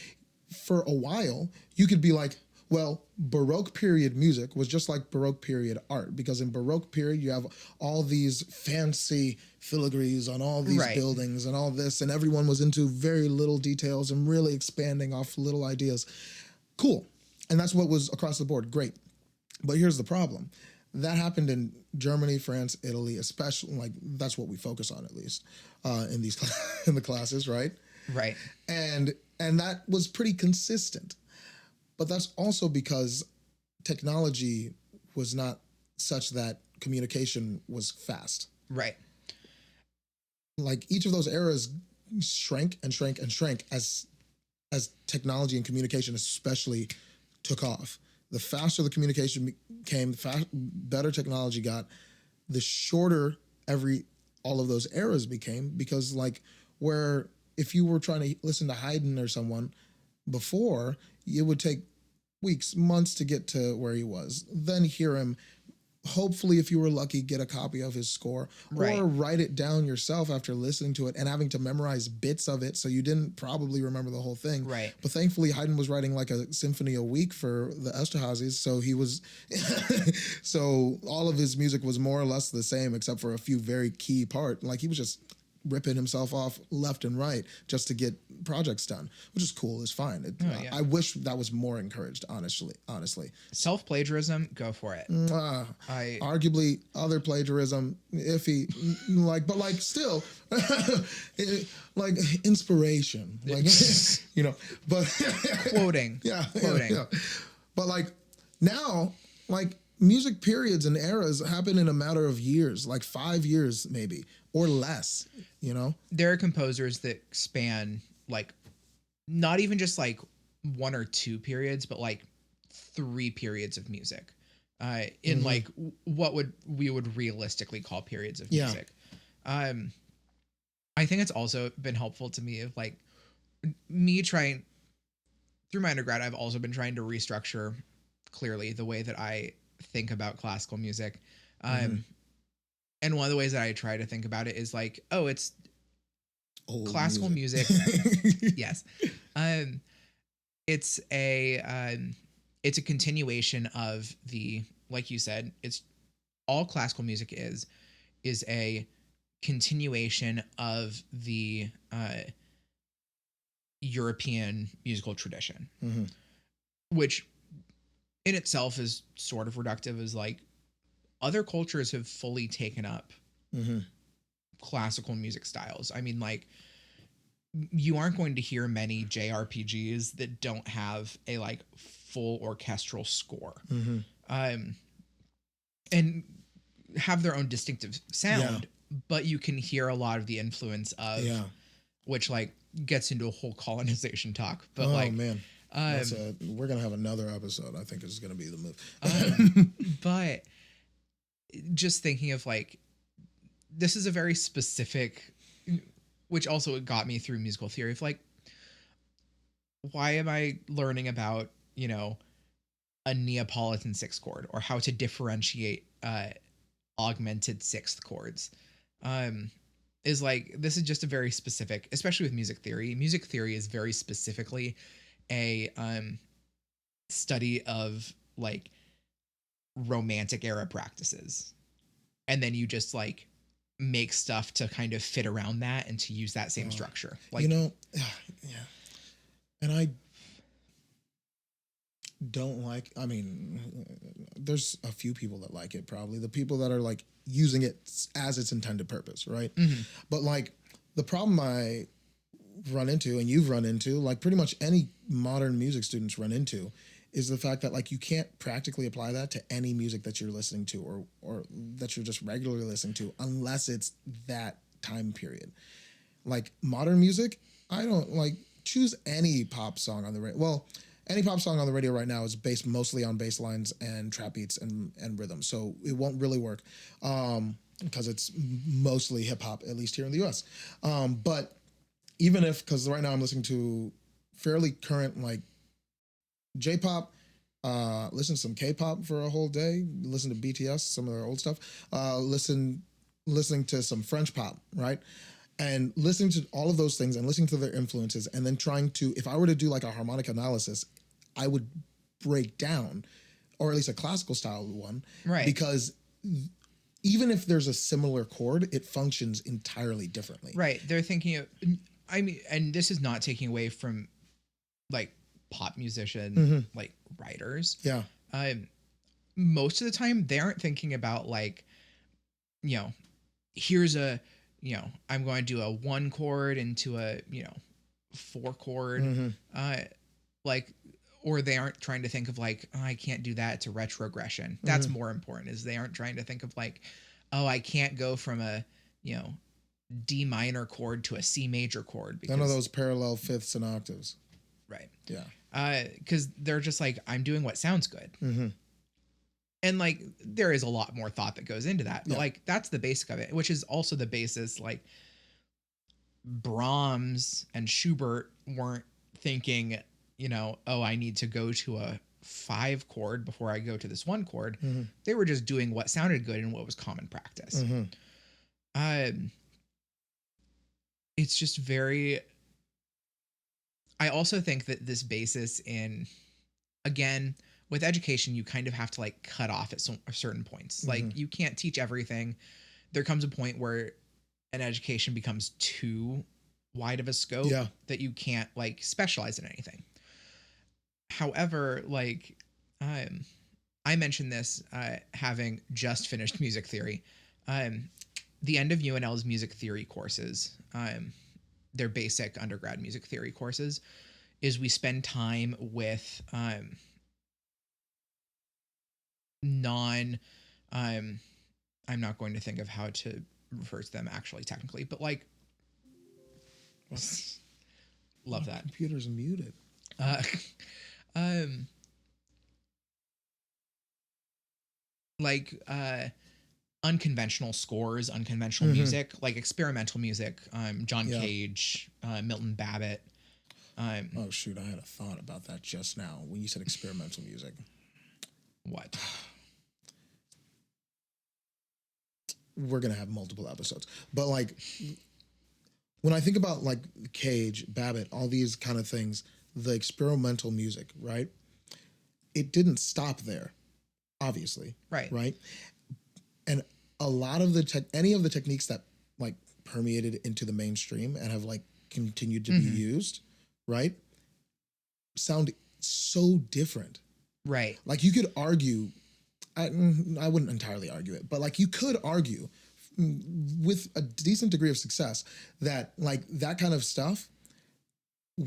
for a while, you could be like, well, Baroque period music was just like Baroque period art, because in Baroque period, you have all these fancy filigrees on all these buildings and all this, and everyone was into very little details and really expanding off little ideas. Cool. And that's what was across the board. Great. But here's the problem. That happened in Germany, France, Italy, especially. Like, that's what we focus on, at least, in these in the classes, right? Right. And that was pretty consistent. But that's also because technology was not such that communication was fast. Right. Like, each of those eras shrank and shrank and shrank as technology and communication especially took off. The faster the communication became, the better technology got, the shorter all of those eras became, because, like, where if you were trying to listen to Haydn or someone before, it would take weeks, months to get to where he was. Then hear him, hopefully, if you were lucky, get a copy of his score, or write it down yourself after listening to it and having to memorize bits of it, so you didn't probably remember the whole thing. Right. But thankfully, Haydn was writing like a symphony a week for the Esterházys, so he was, so all of his music was more or less the same, except for a few very key parts. Like, he was just ripping himself off left and right just to get projects done, which is cool. It's fine. I wish that was more encouraged, honestly. Self-plagiarism, go for it. Arguably, other plagiarism, iffy, but still, like, inspiration, like, but quoting. Quoting. Yeah. But, like, now, like, music periods and eras happen in a matter of years, like 5 years maybe, or less, There are composers that span, like, not even just like 1 or 2 periods, but like 3 periods of music, in like what we would realistically call periods of music. I think it's also been helpful to me, of like, me trying through my undergrad, I've also been trying to restructure clearly the way that I think about classical music. And one of the ways that I try to think about it is like, oh, it's old classical music. Yes. It's a continuation of the, like you said, it's all classical music is a continuation of the European musical tradition, which in itself is sort of reductive, as like, other cultures have fully taken up classical music styles. I mean, like, you aren't going to hear many JRPGs that don't have a like full orchestral score, and have their own distinctive sound, but you can hear a lot of the influence of, which like gets into a whole colonization talk. But man. We're gonna have another episode. I think it's gonna be the move. But just thinking of like, this is a very specific, which also got me through musical theory, of like, why am I learning about, a Neapolitan 6th chord, or how to differentiate augmented 6th chords? Is like, this is just a very specific, especially with music theory. Music theory is very specifically a study of like romantic era practices, and then you just like make stuff to kind of fit around that and to use that same structure, like, and I don't like, I mean, there's a few people that like it, probably the people that are like using it as its intended purpose, right? But like, the problem I run into, and you've run into, like pretty much any modern music students run into, is the fact that like you can't practically apply that to any music that you're listening to or that you're just regularly listening to unless it's that time period. Like modern music, I don't like choose any pop song on the radio. Well, any pop song on the radio right now is based mostly on bass lines and trap beats and rhythm, so it won't really work because it's mostly hip hop, at least here in the U.S. But even if, because right now I'm listening to fairly current like J-pop, listen to some K-pop for a whole day, listen to BTS, some of their old stuff, listening to some French pop, right? And listening to all of those things and listening to their influences, and then trying to, if I were to do like a harmonic analysis, I would break down, or at least a classical style one, Right. because even if there's a similar chord, it functions entirely differently. Right. They're thinking of, I mean, and this is not taking away from like pop musician, like writers. Yeah. Most of the time they aren't thinking about like, you know, here's a, you know, I'm going to do a 1 chord into a, you know, 4 chord, like, or they aren't trying to think of like, oh, I can't do that. It's a retrogression. That's more important, is they aren't trying to think of like, oh, I can't go from a, you know, D minor chord to a C major chord. None of those parallel fifths and octaves. Right. Yeah. Because they're just like, I'm doing what sounds good. And like, there is a lot more thought that goes into that, but like, that's the basic of it, which is also the basis. Like Brahms and Schubert weren't thinking, you know, oh, I need to go to a 5 chord before I go to this 1 chord. They were just doing what sounded good and what was common practice. It's just very, I also think that this basis in, again, with education, you kind of have to like cut off at certain points. Like you can't teach everything. There comes a point where an education becomes too wide of a scope that you can't like specialize in anything. However, like I mentioned this, having just finished music theory. The end of UNL's music theory courses, their basic undergrad music theory courses, is we spend time with I'm not going to think of how to refer to them actually technically, but like love that. Computer's muted. Like unconventional scores, unconventional music, like experimental music, John Cage, Milton Babbitt. Oh shoot, I had a thought about that just now when you said experimental music. What? We're gonna have multiple episodes, but like when I think about like Cage, Babbitt, all these kind of things, the experimental music, right? It didn't stop there, obviously, right? And a lot of any of the techniques that like permeated into the mainstream and have like continued to be used, right, sound so different, right? Like you could argue, I wouldn't entirely argue it, but like you could argue with a decent degree of success that like that kind of stuff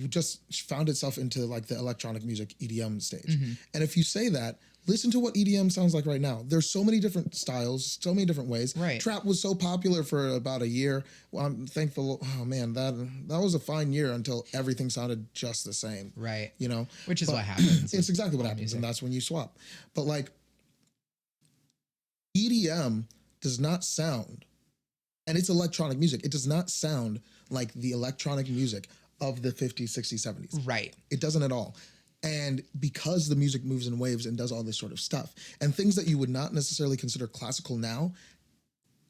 just found itself into like the electronic music EDM stage. And if you say that, listen to what EDM sounds like right now. There's so many different styles, so many different ways. Right. Trap was so popular for about a year. Well, I'm thankful. Oh man, that was a fine year until everything sounded just the same. Right. You know, which is what happens. It's exactly what happens, and that's when you swap. But like EDM does not sound, and it's electronic music. It does not sound like the electronic music of the 50s, 60s, 70s. Right. It doesn't at all. And because the music moves in waves and does all this sort of stuff, and things that you would not necessarily consider classical now,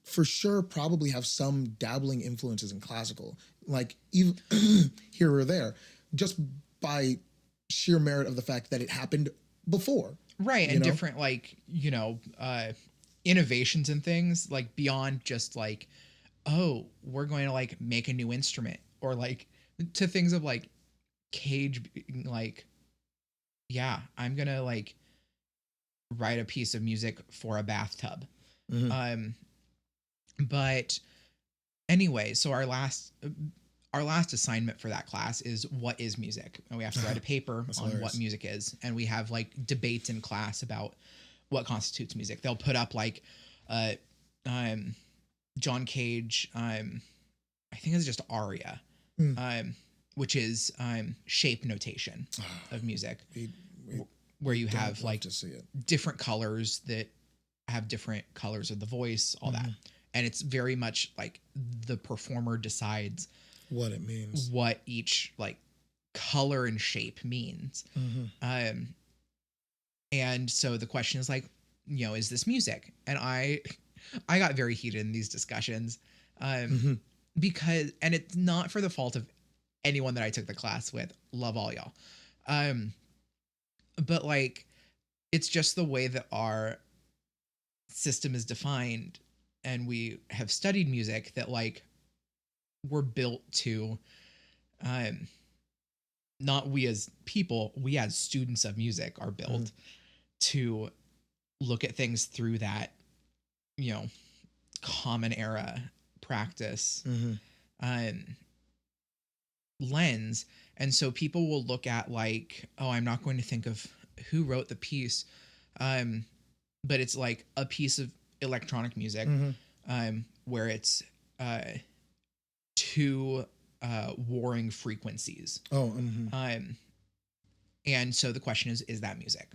for sure probably have some dabbling influences in classical, like even here or there, just by sheer merit of the fact that it happened before. Right. And different, like, you know, innovations and things, like beyond just like, oh, we're going to like make a new instrument, or like to things of like Cage being like, yeah, I'm going to like write a piece of music for a bathtub. But anyway, so our last assignment for that class is what is music, and we have to write a paper on hilarious. what music is, and we have like debates in class about what constitutes music. They'll put up like uh John Cage, I think it's just aria, which is shape notation of music, We where you don't have love like to see it. different colors that have different colors of the voice, all that. And it's very much like the performer decides What it means. what each like color and shape means. And so the question is like, you know, is this music? And I got very heated in these discussions, because, and it's not for the fault of anyone that I took the class with. Love all y'all. But like, it's just the way that our system is defined, and we have studied music, that like we're built to, not we as people, we as students of music are built to look at things through that, you know, common era practice lens. And so people will look at like, oh, I'm not going to think of who wrote the piece, but it's like a piece of electronic music, where it's two warring frequencies. And so the question is that music?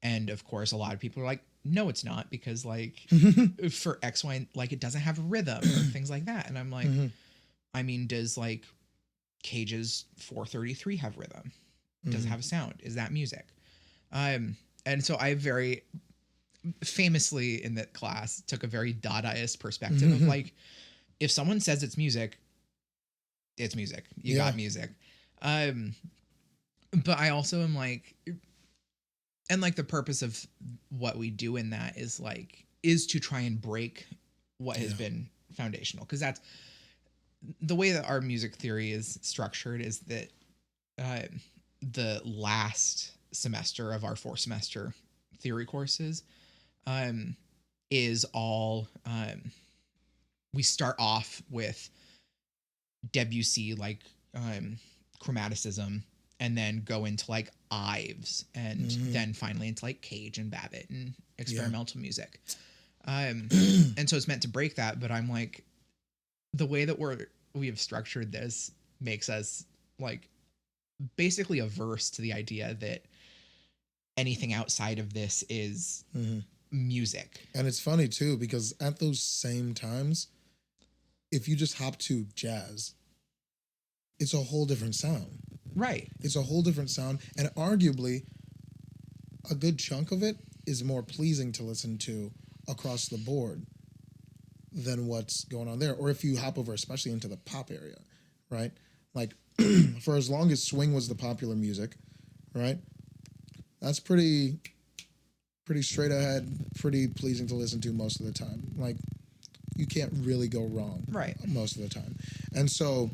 And of course, a lot of people are like, no, it's not, because like for X, Y, like it doesn't have a rhythm or things like that. And I'm like, I mean, does like Cage's 433 have rhythm? Does it have a sound? Is that music? And so I very famously in that class took a very Dadaist perspective of like, if someone says it's music, it's music. You got music. But I also am like, and like the purpose of what we do in that is to try and break what has been foundational. Because that's the way that our music theory is structured, is that the last semester of our 4-semester theory courses is all, we start off with Debussy, like chromaticism, and then go into like Ives, and then finally into like Cage and Babbitt and experimental music. And so it's meant to break that, but I'm like, the way that we have structured this makes us like basically averse to the idea that anything outside of this is music. And it's funny too, because at those same times, if you just hop to jazz, it's a whole different sound. Right. It's a whole different sound. And arguably, a good chunk of it is more pleasing to listen to across the board than what's going on there. Or if you hop over, especially into the pop area, right? Like, for as long as swing was the popular music, right? That's pretty straight ahead, pretty pleasing to listen to most of the time. Like, you can't really go wrong most of the time. And so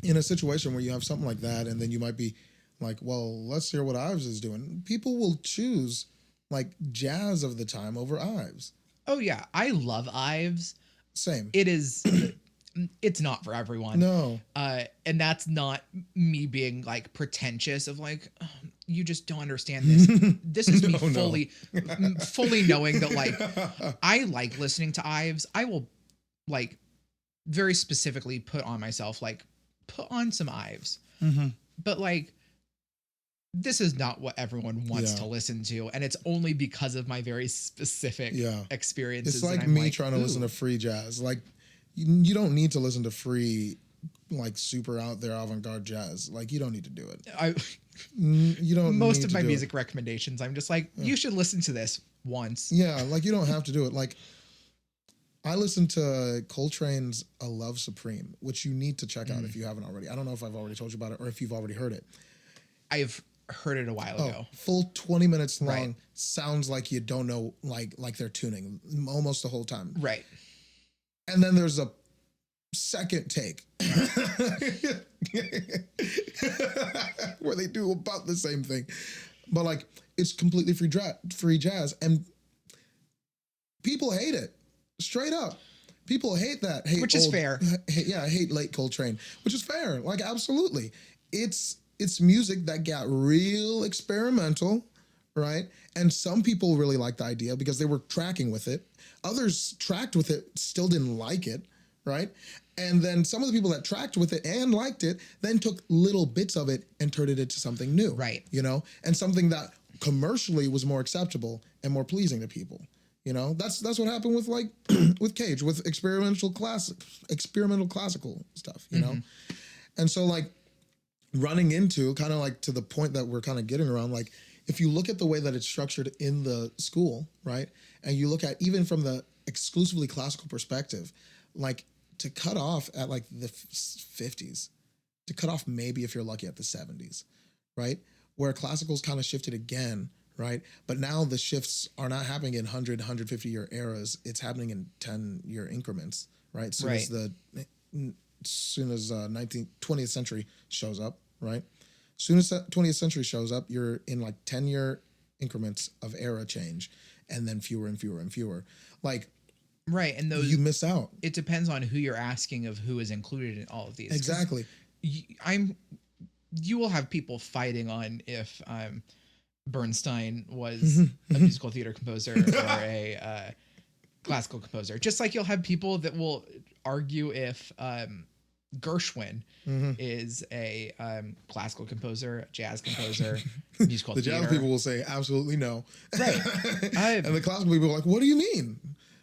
in a situation where you have something like that, and then you might be like, well, let's hear what Ives is doing. People will choose like jazz of the time over Ives. Oh yeah. I love Ives. Same. It is, it's not for everyone. No. And that's not me being like pretentious of like, oh, you just don't understand this. This is me fully knowing that like, I like listening to Ives. I will like very specifically put on myself, like put on some Ives, but like, this is not what everyone wants to listen to. And it's only because of my very specific experiences. It's like me trying to listen to free jazz. Like, you don't need to listen to free, like super out there avant-garde jazz. Like, you don't need to do it. You don't. Most of my music recommendations, I'm just like, you should listen to this once. Yeah, like you don't have to do it. Like, I listened to Coltrane's "A Love Supreme," which you need to check out if you haven't already. I don't know if I've already told you about it or if you've already heard it. I've heard it a while ago. Full 20 minutes long. Right. Sounds like you don't know, like they're tuning almost the whole time. Right. And then there's a second take where they do about the same thing, but like it's completely free jazz, and people hate it straight up. People hate that. Hate Which is fair. Hate late Coltrane, which is fair. Like, absolutely. It's music that got real experimental, right? And some people really liked the idea because they were tracking with it. Others tracked with it, still didn't like it, right? And then some of the people that tracked with it and liked it then took little bits of it and turned it into something new. Right. You know, and something that commercially was more acceptable and more pleasing to people. You know, that's what happened with like with Cage, with experimental classical stuff, you know? And so like running into kind of like to the point that we're kind of getting around, like if you look at the way that it's structured in the school, right? And you look at even from the exclusively classical perspective, like to cut off at like the 50s, to cut off maybe if you're lucky at the 70s, right? Where classical's kind of shifted again, right? But now the shifts are not happening in 150 year eras. It's happening in 10-year increments, right? Soon as 20th century shows up, right? Soon as 20th century shows up, you're in like 10-year increments of era change, and then fewer and fewer and fewer. Like, right, and those you miss out. It depends on who you're asking of who is included in all of these. Exactly. You will have people fighting on if Bernstein was a musical theater composer or a classical composer. Just like you'll have people that will argue if Gershwin is a classical composer, jazz composer, musical theater. The jazz people will say absolutely no. Right. And the classical people are like, what do you mean?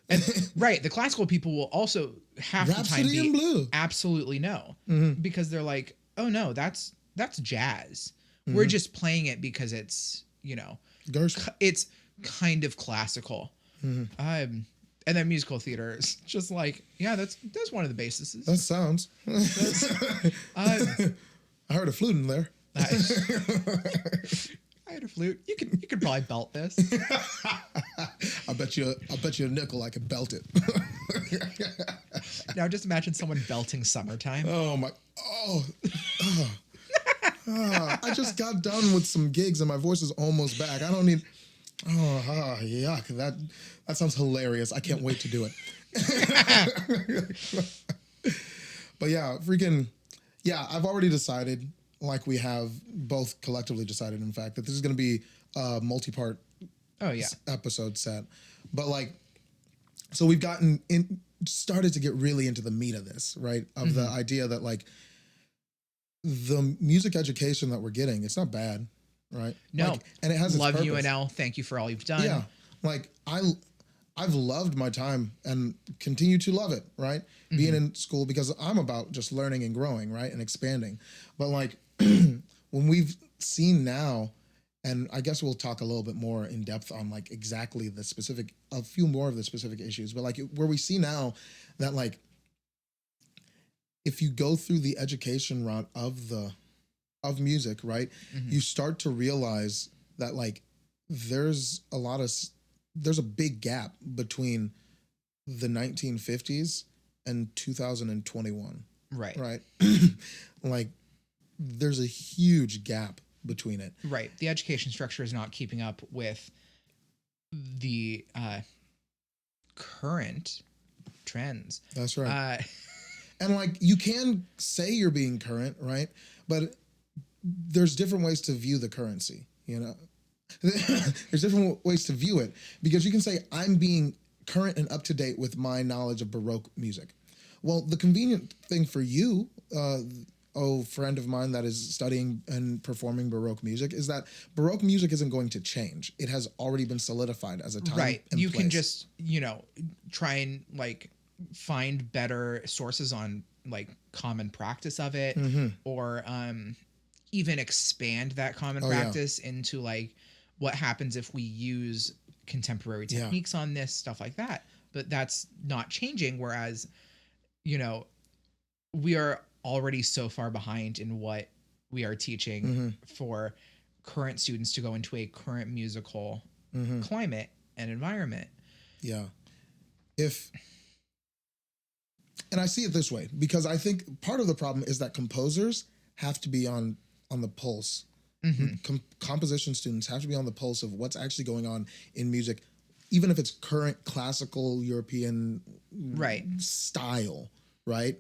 And, right. The classical people will also half Rhapsody the time in be Blue. absolutely no. Because they're like, oh no, that's jazz. We're just playing it because it's, you know, it's kind of classical. And then musical theater is just like, yeah, that's one of the bases. That sounds. I heard a flute in there. I had a flute. You could probably belt this. I bet you a nickel I could belt it. Now just imagine someone belting Summertime. Oh my! I just got done with some gigs and my voice is almost back. I don't need. Yuck! That sounds hilarious. I can't wait to do it. But yeah, I've already decided, like we have both collectively decided, in fact, that this is going to be a multi-part episode set. But like, so we've started to get really into the meat of this, right? Of the idea that like the music education that we're getting, it's not bad, right? No. Like, and it has its love purpose. UNL. Thank you for all you've done. Yeah. Like I've loved my time and continue to love it, right? Being in school, because I'm about just learning and growing, right? And expanding. But like when we've seen now, and I guess we'll talk a little bit more in depth on like exactly a few more of the specific issues, but like where we see now that like if you go through the education route of music, right? You start to realize that like there's a big gap between the 1950s and 2021. Right. Right. Like there's a huge gap between it. Right. The education structure is not keeping up with the current trends. That's right. And like you can say you're being current, right? But there's different ways to view the currency, you know? There's different ways to view it, because you can say I'm being current and up to date with my knowledge of Baroque music. Well, the convenient thing for you, friend of mine that is studying and performing Baroque music, is that Baroque music isn't going to change. It has already been solidified as a time. Right. You can just, try and like find better sources on like common practice of it, or even expand that common practice into like what happens if we use contemporary techniques on this, stuff like that. But that's not changing. Whereas, we are already so far behind in what we are teaching for current students to go into a current musical climate and environment. Yeah. And I see it this way, because I think part of the problem is that composers have to be on the pulse. Composition students have to be on the pulse of what's actually going on in music even if it's current classical European Right. style, right?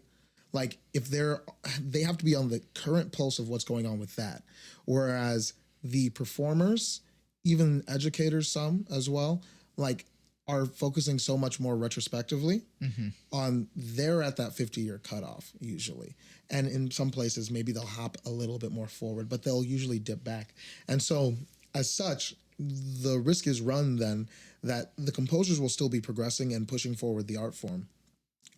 Like if they have to be on the current pulse of what's going on with that. Whereas the performers, even educators, some as well, like are focusing so much more retrospectively on they're at that 50-year cutoff usually. And in some places, maybe they'll hop a little bit more forward, but they'll usually dip back. And so as such, the risk is run then that the composers will still be progressing and pushing forward the art form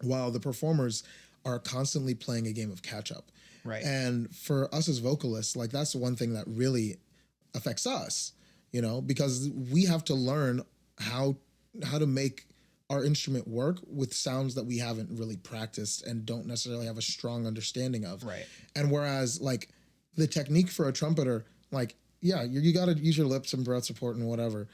while the performers are constantly playing a game of catch up. Right. And for us as vocalists, like that's the one thing that really affects us, you know, because we have to learn how to make our instrument work with sounds that we haven't really practiced and don't necessarily have a strong understanding of. Right. And whereas like the technique for a trumpeter, like, yeah, you got to use your lips and breath support and whatever,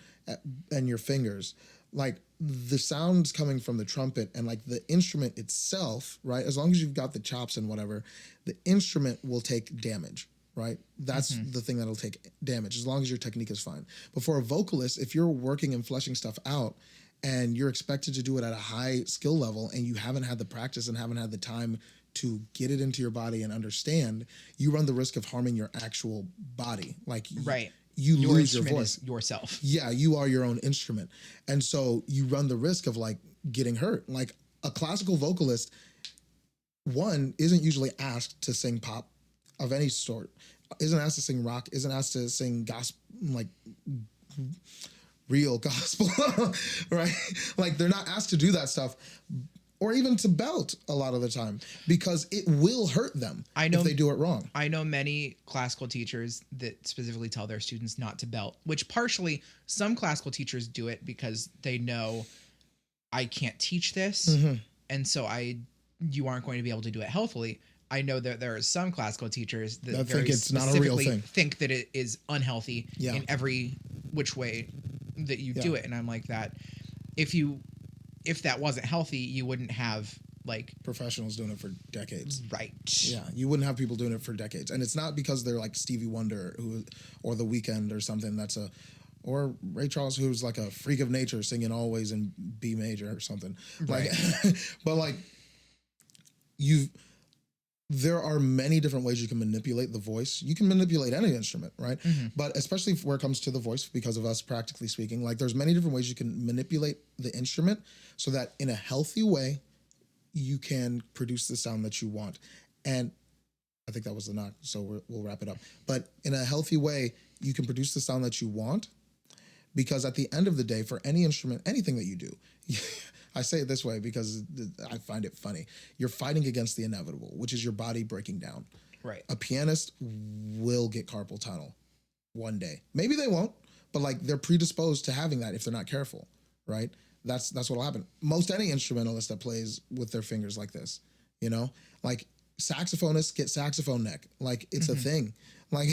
and your fingers. Like the sounds coming from the trumpet and like the instrument itself, right? As long as you've got the chops and whatever, the instrument will take damage, right? That's the thing that'll take damage as long as your technique is fine. But for a vocalist, if you're working and fleshing stuff out and you're expected to do it at a high skill level and you haven't had the practice and haven't had the time to get it into your body and understand, you run the risk of harming your actual body. Like Right. You Your lose your instrument voice. is yourself. Yeah, you are your own instrument. And so you run the risk of like getting hurt. Like a classical vocalist, one, isn't usually asked to sing pop of any sort, isn't asked to sing rock, isn't asked to sing gospel, like real gospel, right? Like they're not asked to do that stuff or even to belt a lot of the time because it will hurt them if they do it wrong. I know many classical teachers that specifically tell their students not to belt, which partially some classical teachers do it because they know I can't teach this. And so you aren't going to be able to do it healthily. I know that there are some classical teachers that very think it's not a real thing. think that it is unhealthy Yeah. in every which way that you do it. And I'm like that. If that wasn't healthy, you wouldn't have like Professionals doing it for decades. right. Yeah, you wouldn't have people doing it for decades. And it's not because they're like Stevie Wonder or The Weeknd or something or Ray Charles, who's like a freak of nature singing always in B major or something. Right. Like, but like there are many different ways you can manipulate the voice. You can manipulate any instrument, right? But especially where it comes to the voice, because of us practically speaking, like there's many different ways you can manipulate the instrument so that in a healthy way, you can produce the sound that you want. And I think that was the knock, so we'll wrap it up. But in a healthy way, you can produce the sound that you want because at the end of the day, for any instrument, anything that you do, I say it this way because I find it funny. You're fighting against the inevitable, which is your body breaking down. Right. A pianist will get carpal tunnel one day. Maybe they won't, but like they're predisposed to having that if they're not careful, right? That's what'll happen. Most any instrumentalist that plays with their fingers like this, you know, like saxophonists get saxophone neck. Like it's a thing. Like,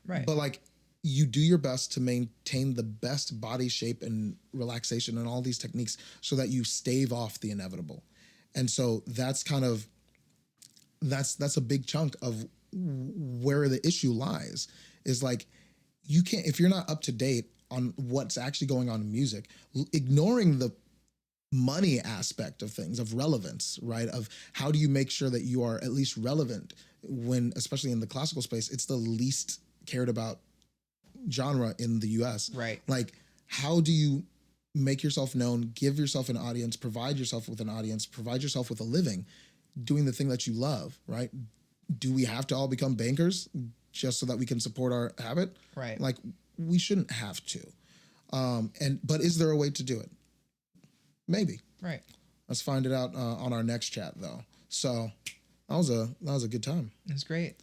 Right. But like you do your best to maintain the best body shape and relaxation and all these techniques so that you stave off the inevitable. And so that's kind of, that's a big chunk of where the issue lies is like, you can't, if you're not up to date on what's actually going on in music, ignoring the money aspect of things, of relevance, right? Of how do you make sure that you are at least relevant when, especially in the classical space, it's the least cared about genre in the US. Right. Like, how do you make yourself known, give yourself an audience, provide yourself with an audience, provide yourself with a living, doing the thing that you love, right? Do we have to all become bankers just so that we can support our habit? Right. Like, we shouldn't have to. But is there a way to do it? Maybe. Right. Let's find it out on our next chat, though. So that was a good time. It was great.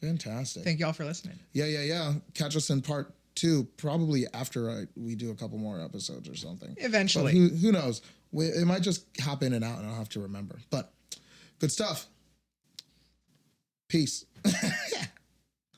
Fantastic. Thank y'all for listening. Yeah. Catch us in part 2, probably after we do a couple more episodes or something. Eventually. But who knows? It might just hop in and out, and I'll have to remember. But good stuff. Peace.